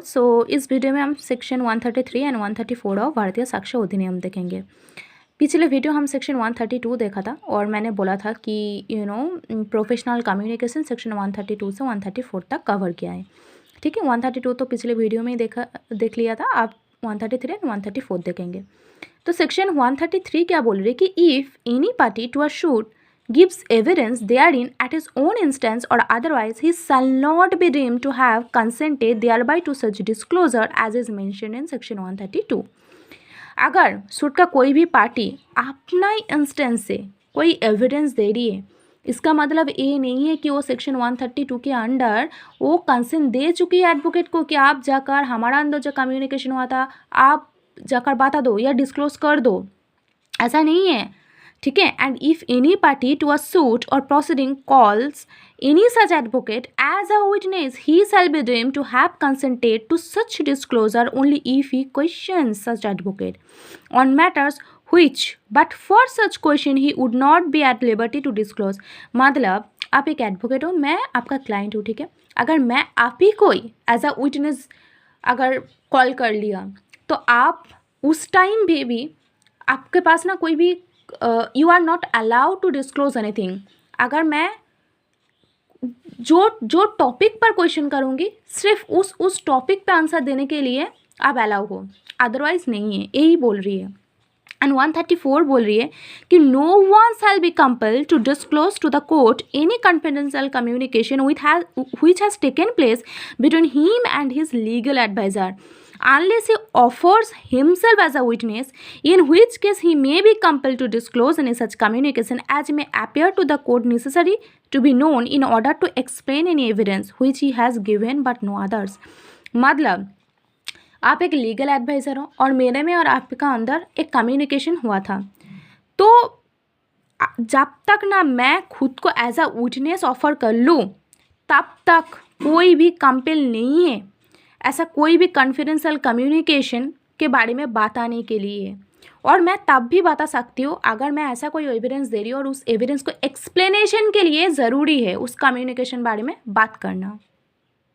सो इस वीडियो में हम सेक्शन 133 एंड 134 ऑफ भारतीय साक्ष्य अधिनियम देखेंगे। पिछले वीडियो हम सेक्शन 132 देखा था और मैंने बोला था कि प्रोफेशनल कम्युनिकेशन सेक्शन 132 से 134 तक कवर किया है। ठीक है, 132 तो पिछले वीडियो में ही देख लिया था। आप 133 एंड 134 देखेंगे। तो सेक्शन 133 क्या बोल रही है कि if any party to a suit gives evidence therein at his own instance or otherwise, he shall not be deemed to have consented thereby to such disclosure as is mentioned in section 132। अगर suit का कोई भी party अपना ही instance से कोई evidence दे रही है, इसका मतलब ये नहीं है कि वो सेक्शन 132 के अंडर वो कंसेंट दे चुकी है एडवोकेट को कि आप जाकर हमारा अंदर जो कम्युनिकेशन हुआ था आप जाकर बता दो या डिस्क्लोज कर दो, ऐसा नहीं है। ठीक है, and if any party to a suit or proceeding calls any such advocate as a witness, he shall be deemed to have consented to such disclosure only if he questions such advocate on matters which but for such question he would not be at liberty to disclose। मतलब आप एक advocate हो, मैं आपका client हूँ। ठीक है, अगर मैं आप ही कोई एज अ विटनेस अगर कॉल कर लिया तो आप उस टाइम भी आपके पास ना कोई भी you are not allowed to disclose anything. अगर मैं जो टॉपिक पर क्वेश्चन करूँगी सिर्फ उस टॉपिक पे आंसर देने के लिए आप अलाउ हो, अदरवाइज नहीं है, यही बोल रही है। एंड 134 बोल रही है कि no one shall be compelled to disclose to the court any confidential communication which has taken place between him and his legal advisor unless he offers himself as a witness, in which case he may be compelled to disclose any such communication as may appear to the court necessary to be known in order to explain any evidence which he has given but no others। मतलब आप एक legal adviser हो और मेरे में और आपका अंदर एक कम्युनिकेशन हुआ था, तो जब तक ना मैं खुद को एज अ विटनेस ऑफर कर लूँ तब तक कोई भी कंपेल नहीं है ऐसा कोई भी कॉन्फिडेंशियल कम्युनिकेशन के बारे में बताने के लिए। और मैं तब भी बता सकती हूँ अगर मैं ऐसा कोई एविडेंस दे रही हूँ और उस एविडेंस को एक्सप्लेनेशन के लिए ज़रूरी है उस कम्युनिकेशन बारे में बात करना।